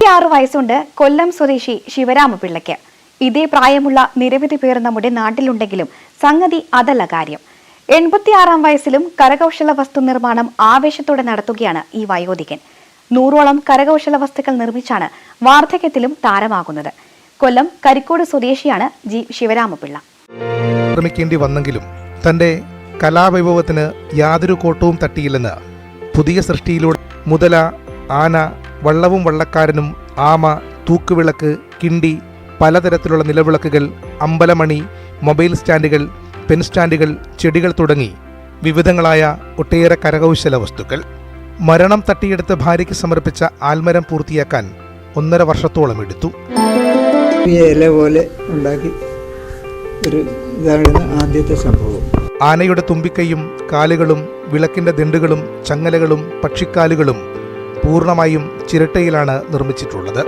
86 വയസ്സുണ്ട് കൊല്ലം സ്വദേശി ശിവരാമപിള്ളയ്ക്ക്. ഇതേ പ്രായമുള്ള നിരവധി പേർ നമ്മുടെ നാട്ടിലുണ്ടെങ്കിലും സംഗതി അതല്ല കാര്യം. 86-ാം വയസ്സിലും കരകൗശല വസ്തു നിർമ്മാണം ആവേശത്തോടെ നടത്തുകയാണ് ഈ വയോധികൻ. 100ഓളം കരകൗശല വസ്തുക്കൾ നിർമ്മിച്ചാണ് വാർദ്ധക്യത്തിലും താരമാകുന്നത്. കൊല്ലം കരിക്കോട് സ്വദേശിയാണ് ശിവരാമപിള്ള. ശ്രമിക്കേണ്ടി വന്നെങ്കിലും തന്റെ കലാവൈഭവത്തിന് യാതൊരു കോട്ടവും തട്ടിയില്ലെന്ന് പുതിയ സൃഷ്ടിയിലൂടെ മുതല, ആന, വള്ളവും വള്ളക്കാരനും, ആമ, തൂക്കുവിളക്ക്, കിണ്ടി, പലതരത്തിലുള്ള നിലവിളക്കുകൾ, അമ്പലമണി, മൊബൈൽ സ്റ്റാൻഡുകൾ, പെൻ സ്റ്റാൻഡുകൾ, ചെടികൾ തുടങ്ങി വിവിധങ്ങളായ ഒട്ടേറെ കരകൗശല വസ്തുക്കൾ. മരണം തട്ടിയെടുത്ത് ഭാര്യയ്ക്ക് സമർപ്പിച്ച ആൽമരം പൂർത്തിയാക്കാൻ 1.5 വർഷത്തോളം എടുത്തു. ഇല പോലെ ഉണ്ടാക്കി ഒരു ഇതാണ് ആദ്യത്തെ സംഭവം. ആനയുടെ തുമ്പിക്കൈയും കാലുകളും വിളക്കിന്റെ ദണ്ടുകളും ചങ്ങലകളും പക്ഷിക്കാലുകളും പൂർണ്ണമായും ചിരട്ടയിലാണ് നിർമ്മിച്ചിട്ടുള്ളത്.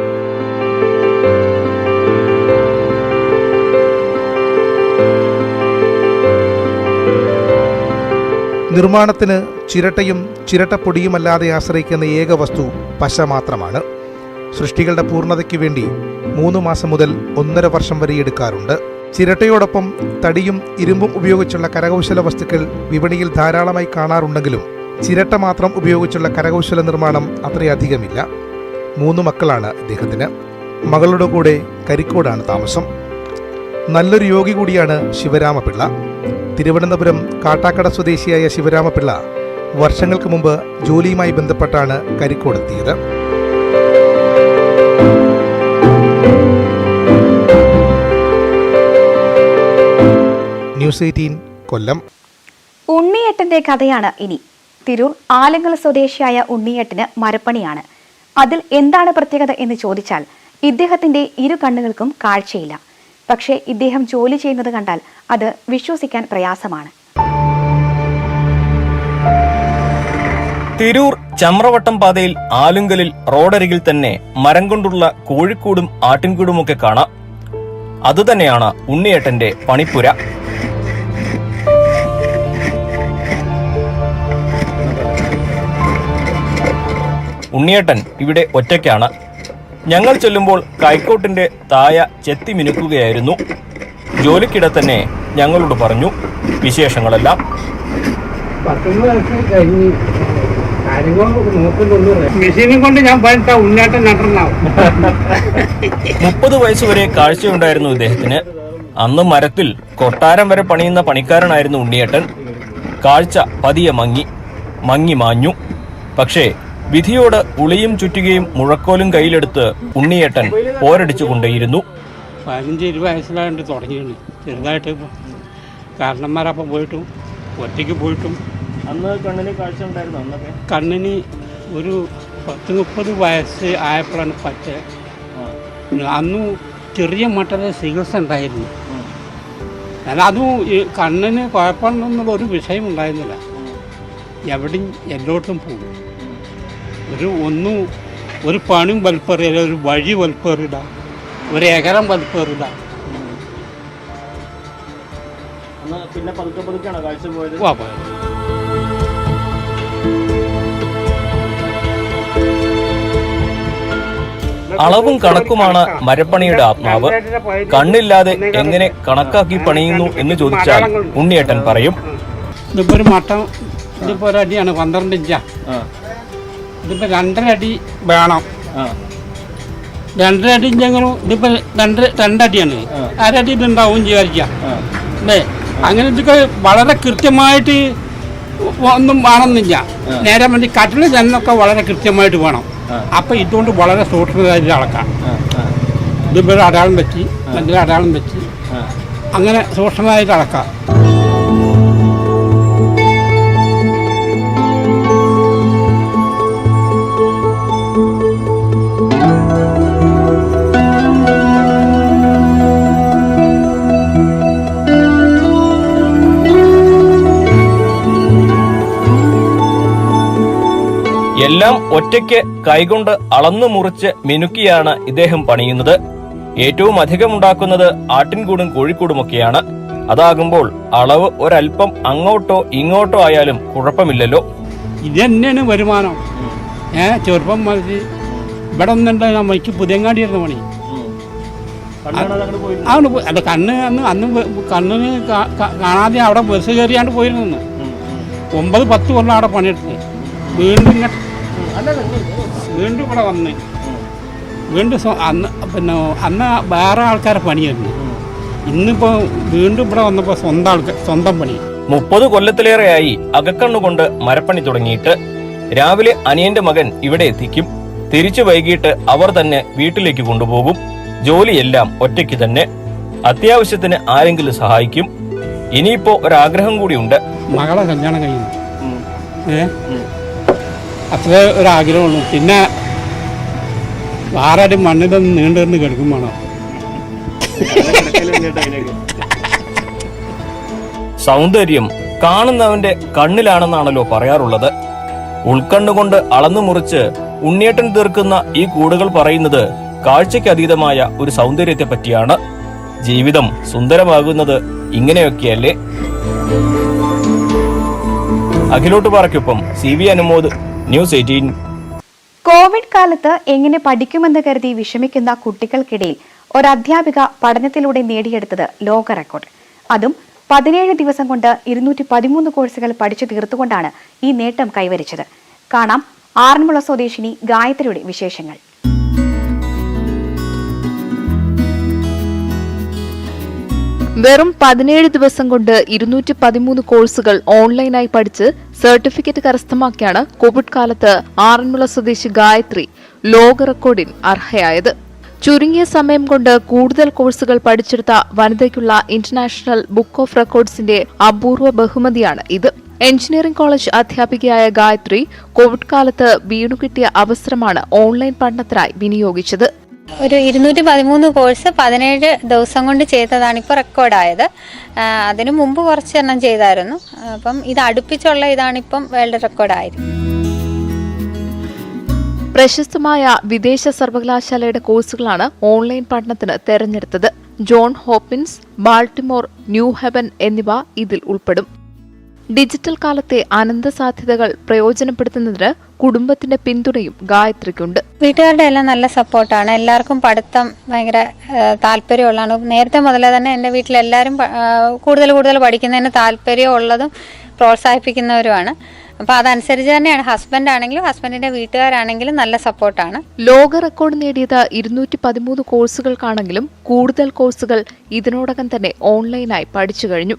നിർമ്മാണത്തിന് ചിരട്ടയും ചിരട്ടപ്പൊടിയുമല്ലാതെ ആശ്രയിക്കുന്ന ഏക വസ്തു പശ മാത്രമാണ്. സൃഷ്ടികളുടെ പൂർണ്ണതയ്ക്ക് വേണ്ടി 3 മാസം മുതൽ 1.5 വർഷം വരെ എടുക്കാറുണ്ട്. ചിരട്ടയോടൊപ്പം തടിയും ഇരുമ്പും ഉപയോഗിച്ചുള്ള കരകൗശല വസ്തുക്കൾ വിപണിയിൽ ധാരാളമായി കാണാറുണ്ടെങ്കിലും ചിരട്ട മാത്രം ഉപയോഗിച്ചുള്ള കരകൗശല നിർമ്മാണം അത്രയധികമില്ല. 3 മക്കളാണ് ഇദ്ദേഹത്തിന്. മകളുടെ കൂടെ കരിക്കോടാണ് താമസം. നല്ലൊരു യോഗി കൂടിയാണ് ശിവരാമപിള്ള. തിരുവനന്തപുരം കാട്ടാക്കട സ്വദേശിയായ ശിവരാമപിള്ള വർഷങ്ങൾക്ക് മുമ്പ് ജോലിയുമായി ബന്ധപ്പെട്ടാണ് കരിക്കോടെത്തിയത്. ന്യൂസ് 18 കൊല്ലം. ഉണ്ണിയേട്ടന്റെ കഥയാണ് ഇനി. തിരൂർ ആലങ്കൽ സ്വദേശിയായ ഉണ്ണിയേട്ടന് മരപ്പണിയാണ്. അതിൽ എന്താണ് പ്രത്യേകത എന്ന് ചോദിച്ചാൽ ഇദ്ദേഹത്തിന്റെ 2 കണ്ണുകൾക്കും കാഴ്ചയില്ല. പക്ഷേ ഇദ്ദേഹം ജോലി ചെയ്യുന്നത് കണ്ടാൽ അത് വിശ്വസിക്കാൻ പ്രയാസമാണ്. തിരൂർ ചമ്രവട്ടം പാതയിൽ ആലുങ്കലിൽ റോഡരികിൽ തന്നെ മരം കൊണ്ടുള്ള കോഴിക്കൂടും ആട്ടിൻകൂടുമൊക്കെ കാണാം. അതുതന്നെയാണ് ഉണ്ണിയേട്ടന്റെ പണിപ്പുര. ഉണ്ണിയേട്ടൻ ഇവിടെ ഒറ്റയ്ക്കാണ്. ഞങ്ങൾ ചെല്ലുമ്പോൾ കൈക്കോട്ടിന്റെ തായ ചെത്തി മിനുക്കുകയായിരുന്നു. ജോലിക്കിടെ തന്നെ ഞങ്ങളോട് പറഞ്ഞു വിശേഷങ്ങളെല്ലാം. 30 വയസ്സുവരെ കാഴ്ചയുണ്ടായിരുന്നു ഇദ്ദേഹത്തിന്. അന്ന് മരത്തിൽ കൊട്ടാരം വരെ പണിയുന്ന പണിക്കാരനായിരുന്നു ഉണ്ണിയേട്ടൻ. കാഴ്ച പതിയെ മങ്ങി മാഞ്ഞു. പക്ഷേ വിധിയോട് ഉളിയും ചുറ്റുകയും മുഴക്കോലും കയ്യിലെടുത്ത് ഉണ്ണിയേട്ടൻ പോരടിച്ചുകൊണ്ടേയിരുന്നു. 15-20 വയസ്സിലായിട്ട് തുടങ്ങിയാണ് ചെറുതായിട്ട്. കാരണന്മാരപ്പം പോയിട്ടും ഒറ്റയ്ക്ക് പോയിട്ടും. അന്ന് കണ്ണിന് കാഴ്ച ഉണ്ടായിരുന്നു. അന്നൊക്കെ കണ്ണിന് ഒരു 10-30 വയസ്സ് ആയപ്പോഴാണ് പറ്റ. അന്നും ചെറിയ മട്ടത്തിൽ ചികിത്സ ഉണ്ടായിരുന്നു. അതും ഈ കണ്ണിന് കുഴപ്പമുണ്ടെന്നുള്ള ഒരു വിഷയം ഉണ്ടായിരുന്നില്ല. എവിടെയും എല്ലായിടത്തും പോകും. ഒരു പണിയും വലിപ്പേറിയില്ല, ഒരു വഴി വലിപ്പേറില്ല, ഒരു ഏകരം വലിപ്പേറില്ല. പിന്നെ പതുക്കെയാണ് കാഴ്ച പോയത്. അളവും കണക്കുമാണ് മരപ്പണിയുടെ ആത്മാവ്. കണ്ണില്ലാതെ എങ്ങനെ കണക്കാക്കി പണിയുന്നു എന്ന് ചോദിച്ചാൽ ഉണ്ണിയേട്ടൻ പറയും. ഇതിപ്പോ ഒരു മട്ടം, ഇതിപ്പോ 1 അടിയാണ്, 12 ഇഞ്ചാ. ഇതിപ്പോ 2.5 അടി വേണം. 2.5 അടി ഇഞ്ചെങ്കിലും ഇതിപ്പോ 2 അടിയാണ്. 1 അടി ഇതുണ്ടാവും വിചാരിക്കാം അല്ലേ. അങ്ങനെ ഇതൊക്കെ വളരെ കൃത്യമായിട്ട് ഒന്നും വേണമെന്നില്ല. നേരെ വേണ്ടി കട്ടിൽ ജനലൊക്കെ വളരെ കൃത്യമായിട്ട് വേണം. അപ്പൊ ഇതുകൊണ്ട് വളരെ സൂക്ഷ്മമായിട്ട് അളക്കാം. ഇതിപ്പോ അടയാളം വെച്ച്, മറ്റൊരു അടയാളം വെച്ച്, അങ്ങനെ സൂക്ഷ്മമായിട്ട് അളക്കാം. എല്ലാം ഒറ്റയ്ക്ക് കൈകൊണ്ട് അളന്നു മുറിച്ച് മിനുക്കിയാണ് ഇദ്ദേഹം പണിയുന്നത്. ഏറ്റവും അധികം ഉണ്ടാക്കുന്നത് ആട്ടിൻകൂടും കോഴിക്കൂടുമൊക്കെയാണ്. അതാകുമ്പോൾ അളവ് ഒരൽപ്പം അങ്ങോട്ടോ ഇങ്ങോട്ടോ ആയാലും കുഴപ്പമില്ലല്ലോ. ഇത് തന്നെയാണ് വരുമാനം. ചെറുപ്പം മുതൽ ഇവിടെ ഒന്നുണ്ട് നമുക്ക് പുതിയങ്ങാടിയായിരുന്നു പണി. അവിടെ പോയി അല്ല അന്ന് കണ്ണിന് കാണാതെ അവിടെ ബസ് കയറിയാണ്ട് പോയിരുന്നു. 9-10 കൊല്ലം അവിടെ പണിയെടുത്ത് വീണ്ടും ഇവിടെ വന്ന് വീണ്ടും അന്ന് വേറെ ആൾക്കാരെ പണിയായിരുന്നു. ഇന്നിപ്പോൾ വീണ്ടും ഇവിടെ വന്നപ്പോൾ സ്വന്തം പണി. 30 കൊല്ലത്തിലേറെയായി അകക്കണ്ണുകൊണ്ട് മരപ്പണി തുടങ്ങിയിട്ട്. രാവിലെ അനിയന്റെ മകൻ ഇവിടെ എത്തിക്കും. തിരിച്ചു വൈകിട്ട് അവർ തന്നെ വീട്ടിലേക്ക് കൊണ്ടുപോകും. ജോലിയെല്ലാം ഒറ്റയ്ക്ക് തന്നെ. അത്യാവശ്യത്തിന് ആരെങ്കിലും സഹായിക്കും. ഇനിയിപ്പോ ഒരാഗ്രഹം കൂടിയുണ്ട്. മകളെ കല്യാണം കഴിയുന്നു. അത്രേ ഒരാഗ്രഹമുള്ളൂ. പിന്നെ വേറെ മണ്ണിലൊന്നും നീണ്ടുനിന്ന് കിടക്കും വേണം. സൗന്ദര്യം കാണുന്നവന്റെ കണ്ണിലാണെന്നാണല്ലോ പറയാറുള്ളത്. ഉൾക്കണ്ണുകൊണ്ട് അളന്നു മുറിച്ച് ഉണ്ണിയേട്ടൻ തീർക്കുന്ന ഈ കൂടുകൾ പറയുന്നത് കാഴ്ചയ്ക്ക് അതീതമായ ഒരു സൗന്ദര്യത്തെ പറ്റിയാണ്. ജീവിതം സുന്ദരമാകുന്നത് ഇങ്ങനെയൊക്കെയല്ലേ? അഖിലോട്ടുപാറയ്ക്കൊപ്പം CV അനുമോദ്, ന്യൂസ് 18. കോവിഡ് കാലത്ത് എങ്ങനെ പഠിക്കുമെന്ന് കരുതി വിഷമിക്കുന്ന കുട്ടികൾക്കിടയിൽ ഒരു അധ്യാപിക പഠനത്തിലൂടെ നേടിയെടുത്തത് ലോക റെക്കോർഡ്. അതും 17 ദിവസം കൊണ്ട് 213 കോഴ്സുകൾ പഠിച്ചു തീർത്തുകൊണ്ടാണ് ഈ നേട്ടം കൈവരിച്ചത്. കാണാം ആറന്മുള സ്വദേശിനി ഗായത്രിയുടെ വിശേഷങ്ങൾ. വെറും 17 ദിവസം കൊണ്ട് 213 കോഴ്സുകൾ ഓൺലൈനായി പഠിച്ച് സർട്ടിഫിക്കറ്റ് കരസ്ഥമാക്കിയാണ് കോവിഡ് കാലത്ത് ആറന്മുള സ്വദേശി ഗായത്രി ലോക റെക്കോർഡിന് അർഹയായത്. ചുരുങ്ങിയ സമയം കൊണ്ട് കൂടുതൽ കോഴ്സുകൾ പഠിച്ചെടുത്ത വനിതയ്ക്കുള്ള ഇന്റർനാഷണൽ ബുക്ക് ഓഫ് റെക്കോർഡ്സിന്റെ അപൂർവ ബഹുമതിയാണ് ഇത്. എഞ്ചിനീയറിംഗ് കോളേജ് അധ്യാപികയായ ഗായത്രി കോവിഡ് കാലത്ത് വീണുകിട്ടിയ അവസരമാണ് ഓൺലൈൻ പഠനത്തിനായി വിനിയോഗിച്ചത്. ഒരു 213 കോഴ്സ് 17 ദിവസം കൊണ്ട് ചെയ്തതാണ് ഇപ്പോൾ റെക്കോർഡായത്. അതിനു മുമ്പ് കുറച്ചെണ്ണം ചെയ്തായിരുന്നു. അപ്പം ഇത് അടുപ്പിച്ചുള്ള ഇതാണിപ്പം വേൾഡ് റെക്കോർഡായത്. പ്രശസ്തമായ വിദേശ സർവകലാശാലയുടെ കോഴ്സുകളാണ് ഓൺലൈൻ പഠനത്തിന് തെരഞ്ഞെടുത്തത്. John Hopkins, Baltimore, new heaven എന്നിവ ഇതിൽ ഉൾപ്പെടും. ഡിജിറ്റൽ കാലത്തെ അനന്ത സാധ്യതകൾ പ്രയോജനപ്പെടുത്തുന്നതിന് കുടുംബത്തിന്റെ പിന്തുണയും ഗായത്രിക്കുണ്ട്. വീട്ടുകാരുടെ എല്ലാം നല്ല സപ്പോർട്ടാണ്. എല്ലാവർക്കും പഠിത്തം ഭയങ്കര താല്പര്യമുള്ളതാണ്. നേരത്തെ മുതലേ തന്നെ എൻ്റെ വീട്ടിലെല്ലാവരും കൂടുതൽ പഠിക്കുന്നതിന് താല്പര്യമുള്ളതും പ്രോത്സാഹിപ്പിക്കുന്നവരുമാണ്. അപ്പോൾ അതനുസരിച്ച് തന്നെയാണ് ഹസ്ബൻഡ് ആണെങ്കിലും ഹസ്ബൻഡിന്റെ വീട്ടുകാരാണെങ്കിലും നല്ല സപ്പോർട്ടാണ്. ലോക റെക്കോർഡ് നേടിയത് 213 കോഴ്സുകൾക്കാണെങ്കിലും കൂടുതൽ കോഴ്സുകൾ ഇതിനോടകം തന്നെ ഓൺലൈനായി പഠിച്ചു കഴിഞ്ഞു.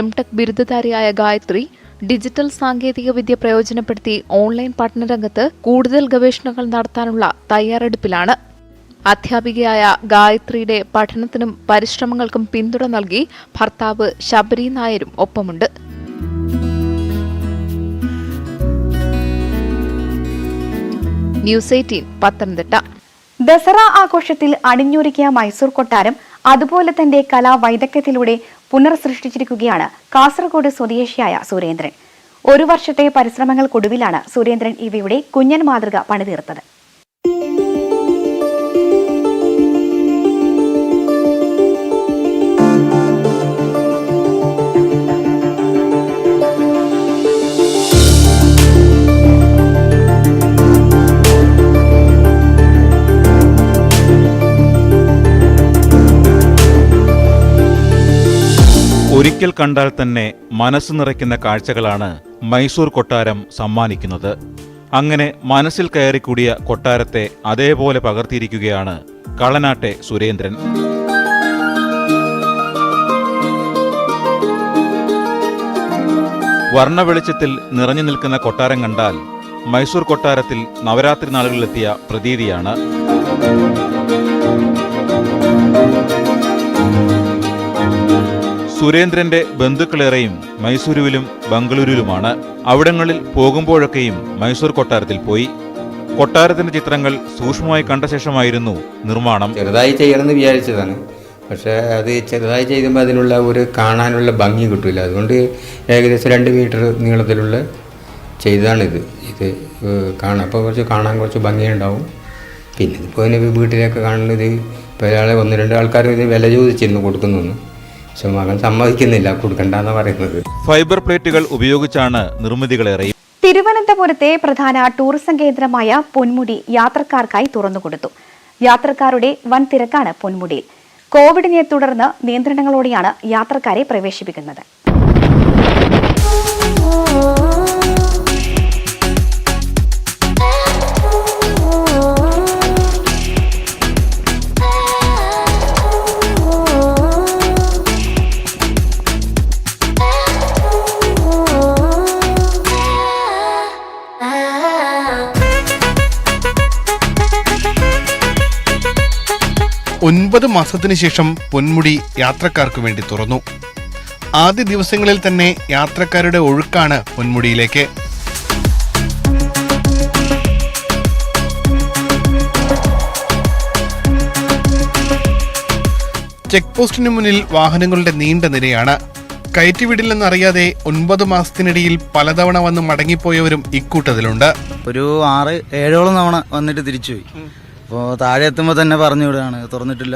M.Tech ബിരുദധാരിയായ ഗായത്രി ഡിജിറ്റൽ സാങ്കേതിക വിദ്യ പ്രയോജനപ്പെടുത്തി ഓൺലൈൻ പഠനരംഗത്ത് കൂടുതൽ ഗവേഷണങ്ങൾ നടത്താനുള്ള തയ്യാറെടുപ്പിലാണ്. അധ്യാപികയായ ഗായത്രിയുടെ പഠനത്തിനും പരിശ്രമങ്ങൾക്കും പിന്തുണ നൽകി ഭർത്താവ് ശബരി നായരും ഒപ്പമുണ്ട്. ന്യൂസ് 18 പത്തനംതിട്ട. ദസറ ആഘോഷത്തിൽ അണിഞ്ഞൊരുക്കിയ മൈസൂർ കൊട്ടാരം അതുപോലെ തന്റെ കലാവൈദഗ്ധ്യത്തിലൂടെ പുനർസൃഷ്ടിച്ചിരിക്കുകയാണ് കാസർഗോഡ് സ്വദേശിയായ സുരേന്ദ്രൻ. 1 വർഷത്തെ പരിശ്രമങ്ങൾക്കൊടുവിലാണ് സുരേന്ദ്രൻ ഇവയുടെ കുഞ്ഞൻ മാതൃക പണിതീർത്തത്. ഒരിക്കൽ കണ്ടാൽ തന്നെ മനസ്സ് നിറയ്ക്കുന്ന കാഴ്ചകളാണ് മൈസൂർ കൊട്ടാരം സമ്മാനിക്കുന്നത്. അങ്ങനെ മനസ്സിൽ കയറിക്കൂടിയ കൊട്ടാരത്തെ അതേപോലെ പകർത്തിയിരിക്കുകയാണ് കളനാട്ടെ സുരേന്ദ്രൻ. വർണ്ണവെളിച്ചത്തിൽ നിറഞ്ഞു നിൽക്കുന്ന കൊട്ടാരം കണ്ടാൽ മൈസൂർ കൊട്ടാരത്തിൽ നവരാത്രി നാളുകളിലെത്തിയ പ്രതീതിയാണ്. സുരേന്ദ്രന്റെ ബന്ധുക്കളേറെയും മൈസൂരുവിലും ബംഗളൂരുവിലുമാണ്. അവിടങ്ങളിൽ പോകുമ്പോഴൊക്കെയും മൈസൂർ കൊട്ടാരത്തിൽ പോയി. കൊട്ടാരത്തിന്റെ ചിത്രങ്ങൾ സൂക്ഷ്മമായി കണ്ട ശേഷമായിരുന്നു നിർമ്മാണം. ചെറുതായി ചെയ്യണമെന്ന് വിചാരിച്ചതാണ്. പക്ഷേ അത് ചെറുതായി ചെയ്യുമ്പോൾ അതിനുള്ള ഒരു കാണാനുള്ള ഭംഗി കിട്ടില്ല. അതുകൊണ്ട് ഏകദേശം 2 മീറ്റർ നീളത്തിലുള്ള ചെയ്തതാണിത്. ഇത് കാണാം അപ്പോൾ കാണാൻ കുറച്ച് ഭംഗിയുണ്ടാവും. പിന്നെ ഇപ്പോൾ വീട്ടിലേക്ക് കാണുന്നത് ഇപ്പോൾ ഒരാളെ 1-2 ആൾക്കാർ ഇത് വില ചോദിച്ചിരുന്നു കൊടുക്കുന്നു. മകൻ സമ്മതിക്കുന്നില്ല, കൊടുക്കണ്ടെന്ന് പറയുന്നത്. ഫൈബർ പ്ലേറ്റുകൾ ഉപയോഗിച്ചാണ് നിർമ്മിതികളേറെയും. തിരുവനന്തപുരത്തെ പ്രധാന ടൂറിസം കേന്ദ്രമായ പൊന്മുടി യാത്രക്കാർക്കായി തുറന്നുകൊടുത്തു. യാത്രക്കാരുടെ വൻ തിരക്കാണ് പൊന്മുടിയിൽ. കോവിഡിനെ തുടർന്ന് നിയന്ത്രണങ്ങളോടെയാണ് യാത്രക്കാരെ പ്രവേശിപ്പിക്കുന്നത്. ഒൻപത് മാസത്തിനു ശേഷം പൊന്മുടി യാത്രക്കാർക്ക് വേണ്ടി തുറന്നു. ആദ്യ ദിവസങ്ങളിൽ തന്നെ യാത്രക്കാരുടെ ഒഴുക്കാണ് പൊന്മുടിയിലേക്ക്. ചെക്ക് പോസ്റ്റിന് മുന്നിൽ വാഹനങ്ങളുടെ നീണ്ട നിരയാണ്. കയറ്റിവിടില്ലെന്നറിയാതെ 9 മാസത്തിനിടയിൽ പലതവണ വന്ന് മടങ്ങിപ്പോയവരും ഇക്കൂട്ടത്തിലുണ്ട്. ഒരു 6-7 തവണ വന്നിട്ട് തിരിച്ചുപോയി. അപ്പോൾ താഴെ എത്തുമ്പോൾ തന്നെ പറഞ്ഞു വിടുകയാണ് തുറന്നിട്ടില്ല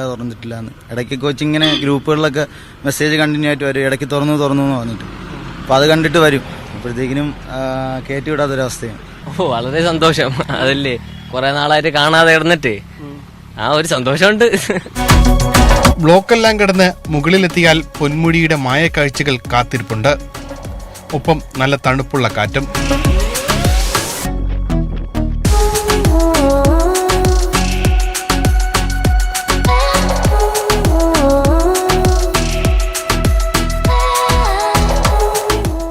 എന്ന്. ഇടയ്ക്ക് കോച്ചിങ്ങനെ ഗ്രൂപ്പുകളിലൊക്കെ മെസ്സേജ് കണ്ടിന്യൂ ആയിട്ട് വരും, ഇടയ്ക്ക് തുറന്നു എന്ന് പറഞ്ഞിട്ട്. അപ്പോൾ അത് കണ്ടിട്ട് വരും, അപ്പോഴത്തേക്കിനും കയറ്റി വിടാത്തൊരവസ്ഥയാണ്. വളരെ സന്തോഷം. അതല്ലേ കുറെ നാളായിട്ട് കാണാതെ ഇടന്നിട്ട് ഒരു സന്തോഷമുണ്ട്. ബ്ലോക്കെല്ലാം കടന്ന് മുകളിലെത്തിയാൽ പൊന്മുടിയുടെ മായക്കാഴ്ചകൾ കാത്തിരിപ്പുണ്ട്. ഒപ്പം നല്ല തണുപ്പുള്ള കാറ്റും.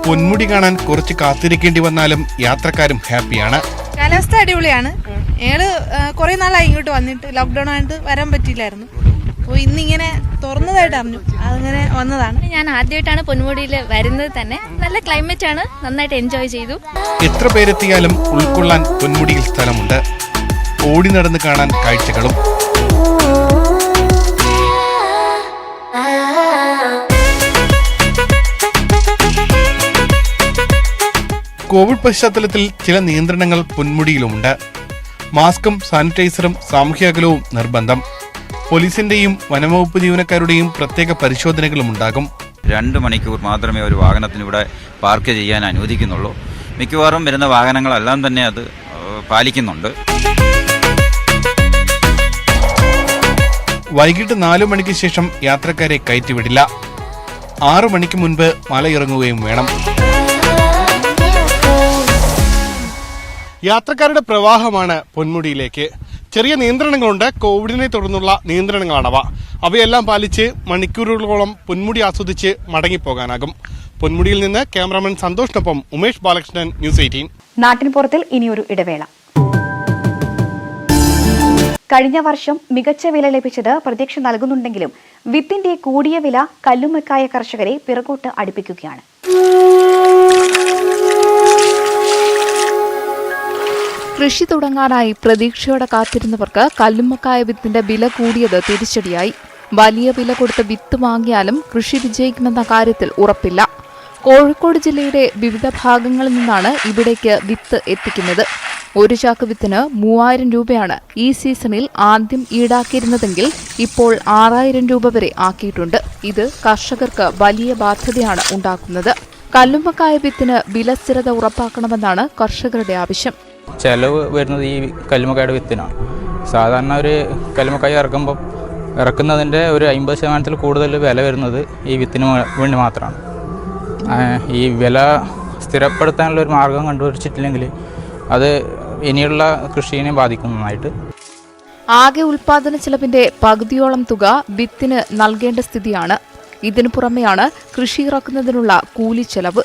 പൊന്മുടി കാണാൻ കുറച്ച് കാത്തിരിക്കേണ്ടി വന്നാലും യാത്രക്കാരും ഹാപ്പിയാണ്. കാലാവസ്ഥ അടിപൊളിയാണ്. ഞങ്ങള് കുറെ നാളായി ഇങ്ങോട്ട് വന്നിട്ട്, ലോക്ക്ഡൌൺ ആയിട്ട് വരാൻ പറ്റിയില്ലായിരുന്നു. അപ്പോൾ ഇന്നിങ്ങനെ തുറന്നതായിട്ട് അറിഞ്ഞു, അങ്ങനെ വന്നതാണ്. ഞാൻ ആദ്യമായിട്ടാണ് പൊന്മുടിയിൽ വരുന്നത് തന്നെ. നല്ല ക്ലൈമറ്റ് ആണ്, നന്നായിട്ട് എൻജോയ് ചെയ്തു. എത്ര പേരെത്തിയാലും ഉൾക്കൊള്ളാൻ പൊന്മുടിയിൽ സ്ഥലമുണ്ട്. ഓടി നടന്ന് കാണാൻ കാഴ്ചകളും. കോവിഡ് പശ്ചാത്തലത്തിൽ ചില നിയന്ത്രണങ്ങൾ പൊന്മുടിയിലുമുണ്ട്. മാസ്കും സാനിറ്റൈസറും സാമൂഹ്യ അകലവും നിർബന്ധം. പോലീസിന്റെയും വനംവകുപ്പ് ജീവനക്കാരുടെയും പ്രത്യേക പരിശോധനകളും ഉണ്ടാകും. 2 മണിക്കൂർ മാത്രമേ ഒരു വാഹനത്തിന് ഇവിടെ പാർക്ക് ചെയ്യാൻ അനുവദിക്കുന്നുള്ളൂ. മിക്കവാറും വരുന്ന വാഹനങ്ങളെല്ലാം തന്നെ അത് പാലിക്കുന്നുണ്ട്. വൈകിട്ട് 4 മണിക്ക് ശേഷം യാത്രക്കാരെ കയറ്റിവിടില്ല. 6 മണിക്ക് മുൻപ് മലയിറങ്ങുകയും വേണം. യാത്രക്കാരുടെ പ്രവാഹമാണ് പൊന്മുടിയിലേക്ക്. ചെറിയ നിയന്ത്രണങ്ങളുണ്ട്. കോവിഡിനെ തുടർന്നുള്ള നിയന്ത്രണങ്ങളാണവ. അവയെല്ലാം പാലിച്ച് മണിക്കൂറുകളോളം പൊന്മുടി ആസ്വദിച്ച് മടങ്ങിപ്പോകാനാകും. പൊന്മുടിയിൽ നിന്ന് ക്യാമറാമാൻ സന്തോഷിനൊപ്പം ഉമേഷ് ബാലകൃഷ്ണൻ, ന്യൂസ് 18. നാട്ടിൻപുറത്തിൽ ഇനിയൊരു ഇടവേള. കഴിഞ്ഞ വർഷം മികച്ച വില ലഭിച്ചത് പ്രതീക്ഷ നൽകുന്നുണ്ടെങ്കിലും വിത്തിന്റെ കൂടിയ വില കല്ലുമ്മക്കായ കർഷകരെ പിറകോട്ട് അടുപ്പിക്കുകയാണ്. കൃഷി തുടങ്ങാനായി പ്രതീക്ഷയോടെ കാത്തിരുന്നവർക്ക് കല്ലുമ്മക്കായ വിത്തിന്റെ വില കൂടിയത് തിരിച്ചടിയായി. വലിയ വില കൊടുത്ത് വിത്ത് വാങ്ങിയാലും കൃഷി വിജയിക്കുമെന്ന കാര്യത്തിൽ ഉറപ്പില്ല. കോഴിക്കോട് ജില്ലയുടെ വിവിധ ഭാഗങ്ങളിൽ നിന്നാണ് ഇവിടേക്ക് വിത്ത് എത്തിക്കുന്നത്. ഒരു ചാക്ക് വിത്തിന് 3000 രൂപയാണ് ഈ സീസണിൽ ആദ്യം ഈടാക്കിയിരുന്നതെങ്കിൽ ഇപ്പോൾ 6000 രൂപ വരെ ആക്കിയിട്ടുണ്ട്. ഇത് കർഷകർക്ക് വലിയ ബാധ്യതയാണ് ഉണ്ടാക്കുന്നത്. കല്ലുമ്മക്കായ വിത്തിന് വില സ്ഥിരത ഉറപ്പാക്കണമെന്നാണ് കർഷകരുടെ ആവശ്യം. ചെലവ് വരുന്നത് ഈ കല്ലുമ്മക്കായുടെ വിത്തിനാണ്. സാധാരണ ഒരു കല്ലുമ്മക്കായ ഇറക്കുന്നതിൻ്റെ ഒരു 50% കൂടുതൽ വില വരുന്നത് ഈ വിത്തിന് വേണ്ടി മാത്രമാണ്. ഈ വില സ്ഥിരപ്പെടുത്താനുള്ള ഒരു മാർഗം കണ്ടുപിടിച്ചിട്ടില്ലെങ്കിൽ അത് ഇനിയുള്ള കൃഷിയെ ബാധിക്കുന്നതായിട്ട്. ആകെ ഉൽപാദന ചെലവിന്റെ പകുതിയോളം തുക വിത്തിന് നൽകേണ്ട സ്ഥിതിയാണ്. ഇതിനു പുറമെയാണ് കൃഷി ഇറക്കുന്നതിനുള്ള കൂലിച്ചെലവ്.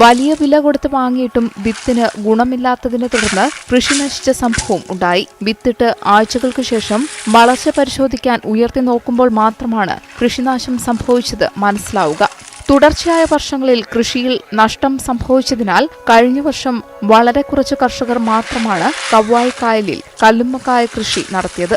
വലിയ വില കൊടുത്ത് വാങ്ങിയിട്ടും വിത്തിന് ഗുണമില്ലാത്തതിനെ തുടർന്ന് കൃഷി നശിച്ച സംഭവം ഉണ്ടായി. വിത്തിട്ട് ആഴ്ചകൾക്ക് ശേഷം വളർച്ച പരിശോധിക്കാൻ ഉയർത്തി നോക്കുമ്പോൾ മാത്രമാണ് കൃഷിനാശം സംഭവിച്ചത് മനസ്സിലാവുക. തുടർച്ചയായ വർഷങ്ങളിൽ കൃഷിയിൽ നഷ്ടം സംഭവിച്ചതിനാൽ കഴിഞ്ഞ വർഷം വളരെ കുറച്ച് കർഷകർ മാത്രമാണ് കവ്വായിക്കായലിൽ കല്ലുമ്മക്കായ കൃഷി നടത്തിയത്.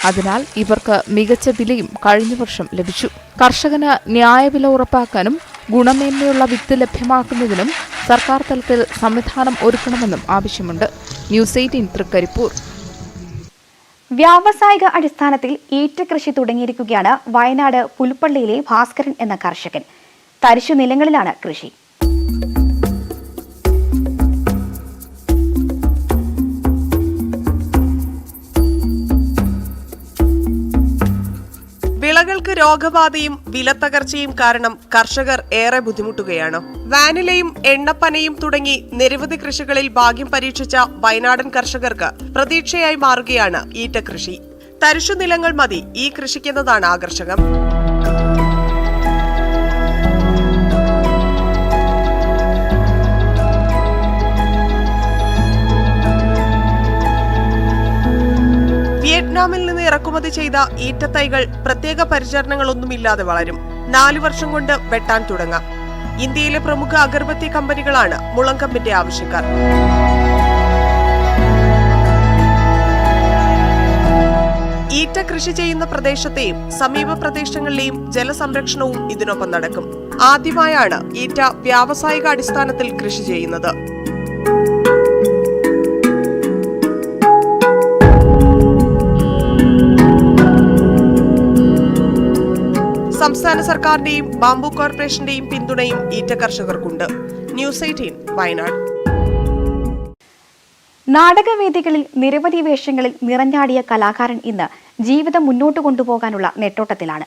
അതിനാൽ ഇവർക്ക് മികച്ച വിലയും കഴിഞ്ഞ വർഷം ലഭിച്ചു. കർഷകന് ന്യായവില ഉറപ്പാക്കാനും ഗുണമേന്മയുള്ള വിത്ത് ലഭ്യമാക്കുന്നതിനും സർക്കാർ തലത്തിൽ സംവിധാനം ഒരുക്കണമെന്നും ആവശ്യമുണ്ട്. ന്യൂസ് 18 തൃക്കരിപ്പൂർ. വ്യാവസായിക അടിസ്ഥാനത്തിൽ ഈറ്റകൃഷി തുടങ്ങിയിരിക്കുകയാണ് വയനാട് പുൽപ്പള്ളിയിലെ ഭാസ്കരൻ എന്ന കർഷകൻ. തരിശു നിലങ്ങളിലാണ് കൃഷി. രോഗബാധയും വിലത്തകർച്ചയും കാരണം കർഷകർ ഏറെ ബുദ്ധിമുട്ടുകയാണ്. വാനിലയും എണ്ണപ്പനയും തുടങ്ങി നിരവധി കൃഷികളിൽ ഭാഗ്യം പരീക്ഷിച്ച വയനാടൻ കർഷകർക്ക് പ്രതീക്ഷയായി മാറുകയാണ് ഈറ്റ കൃഷി. തരിശു നിലങ്ങൾ മതി ഈ കൃഷിക്കെന്നതാണ് ആകർഷകം. വിയറ്റ്നാമിൽ നിന്ന് ഇറക്കുമതി ചെയ്ത ഈറ്റത്തൈകൾ പ്രത്യേക പരിചരണങ്ങളൊന്നുമില്ലാതെ വളരും. 4 വർഷം കൊണ്ട് വെട്ടാൻ തുടങ്ങാം. ഇന്ത്യയിലെ പ്രമുഖ അഗർബത്തി കമ്പനികളാണ് മുളങ്കമ്പിന്റെ ആവശ്യക്കാർ. ഈറ്റ കൃഷി ചെയ്യുന്ന പ്രദേശത്തെയും സമീപ പ്രദേശങ്ങളിലെയും ജലസംരക്ഷണവും ഇതിനൊപ്പം നടക്കും. ആദ്യമായാണ് ഈറ്റ വ്യാവസായിക അടിസ്ഥാനത്തിൽ കൃഷി ചെയ്യുന്നത്. സംസ്ഥാന സർക്കാരിന്റെയും ബാംബു കോർപ്പറേഷന്റെയും പിന്തുണയും ഈറ്റ കർഷകർക്കുണ്ട്. ന്യൂസ് 18 വയനാട്. നാടകവേദികളിൽ നിരവധി വേഷങ്ങളിൽ നിറഞ്ഞാടിയ കലാകാരൻ ഇന്ന് ജീവിതം മുന്നോട്ട് കൊണ്ടുപോകാനുള്ള നെട്ടോട്ടത്തിലാണ്.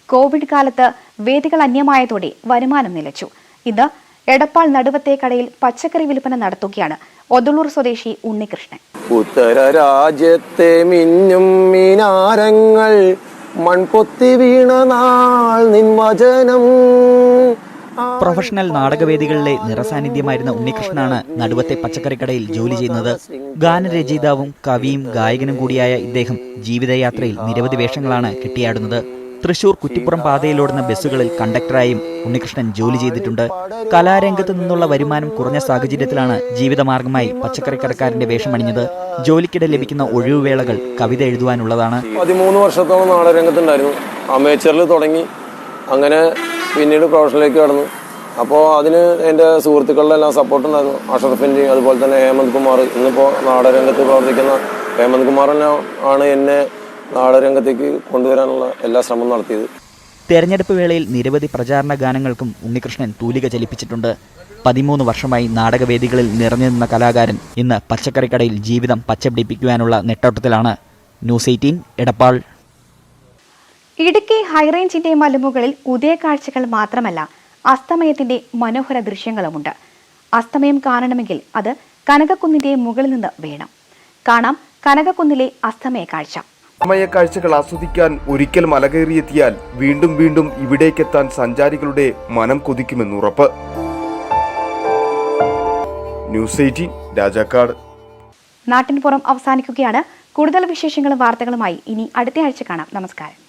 കോവിഡ് കാലത്ത് വേദികൾ അന്യമായതോടെ വരുമാനം നിലച്ചു. ഇന്ന് എടപ്പാൾ നടുവത്തെ കടയിൽ പച്ചക്കറി വിൽപ്പന നടത്തുകയാണ് ഒതുളൂർ സ്വദേശി ഉണ്ണികൃഷ്ണൻ. ഉത്തര രാജ്യത്തെ മിന്നും മീനാരങ്ങൾ മൺപൊത്തി വീണ നാൾ നിൻ വചനം. പ്രൊഫഷണൽ നാടകവേദികളിലെ നിറസാന്നിധ്യമായിരുന്ന ഉണ്ണികൃഷ്ണനാണ് നടുവത്തെ പച്ചക്കറിക്കടയിൽ ജോലി ചെയ്യുന്നത്. ഗാനരചയിതാവും കവിയും ഗായകനും കൂടിയായ ഇദ്ദേഹം ജീവിതയാത്രയിൽ നിരവധി വേഷങ്ങളാണ് കെട്ടിയാടുന്നത്. തൃശൂർ കുറ്റിപ്പുറം പാതയിലോടുന്ന ബസ്സുകളിൽ കണ്ടക്ടറായും ഉണ്ണികൃഷ്ണൻ ജോലി ചെയ്തിട്ടുണ്ട്. കലാരംഗത്ത് നിന്നുള്ള വരുമാനം കുറഞ്ഞ സാഹചര്യത്തിലാണ് ജീവിതമാർഗമായി പച്ചക്കറിക്കടക്കാരന്റെ വേഷമണിഞ്ഞത്. ജോലിക്കിടെ ലഭിക്കുന്ന ഒഴിവുവേളകൾ കവിത എഴുതുവാനുള്ളതാണ്. 13 വർഷത്തോളം നാടകരംഗത്തുണ്ടായിരുന്നു. അമേച്ചറിൽ തുടങ്ങി, അങ്ങനെ പിന്നീട് പ്രൊഫഷനിലേക്ക് കടന്നു. അപ്പോൾ അതിന് എൻ്റെ സുഹൃത്തുക്കളുടെ എല്ലാം സപ്പോർട്ട് ഉണ്ടായിരുന്നു. അഷറഫിൻ്റെയും അതുപോലെ തന്നെ ഹേമന്ത് കുമാർ. ഇന്നിപ്പോൾ നാടകരംഗത്ത് പ്രവർത്തിക്കുന്ന ഹേമന്ത് കുമാറിനെ ആണ് എന്നെ നാടകരംഗത്തേക്ക് കൊണ്ടുവരാനുള്ള എല്ലാ ശ്രമം നടത്തിയത്. തെരഞ്ഞെടുപ്പ് വേളയിൽ നിരവധി പ്രചാരണ ഗാനങ്ങൾക്കും ഉണ്ണികൃഷ്ണൻ തൂലിക ചലിപ്പിച്ചിട്ടുണ്ട്. 13 വർഷമായി നാടകവേദികളിൽ നിറഞ്ഞു നിന്ന കലാകാരൻ ഇന്ന് പച്ചക്കറിക്കടയിൽ ജീവിതം പച്ചപിടിപ്പിക്കുവാനുള്ള നെട്ടോട്ടത്തിലാണ്. ന്യൂസ് 18 എടപ്പാൾ. ഇടുക്കി ഹൈറേഞ്ചിന്റെ മലമുകളിൽ ഉദയകാഴ്ചകൾ മാത്രമല്ല, അസ്തമയത്തിന്റെ മനോഹര ദൃശ്യങ്ങളുമുണ്ട്. അസ്തമയം കാണണമെങ്കിൽ അത് കനകക്കുന്നിന്റെ മുകളിൽ നിന്ന് വേണം. കാണാം കനകക്കുന്നിലെ അസ്തമയ കാഴ്ച. കാഴ്ചകൾ ആസ്വദിക്കാൻ ഒരിക്കൽ മലകയറിയെത്തിയാൽ വീണ്ടും വീണ്ടും ഇവിടേക്കെത്താൻ സഞ്ചാരികളുടെ മനം കൊതിക്കുമെന്നുറപ്പ്. ന്യൂസ് 18 രാജാക്കാട്. നാട്ടിൻപുറം അവസാനിക്കുകയാണ്. കൂടുതൽ വിശേഷങ്ങളും വാർത്തകളുമായി ഇനി അടുത്ത ആഴ്ച കാണാം. നമസ്കാരം.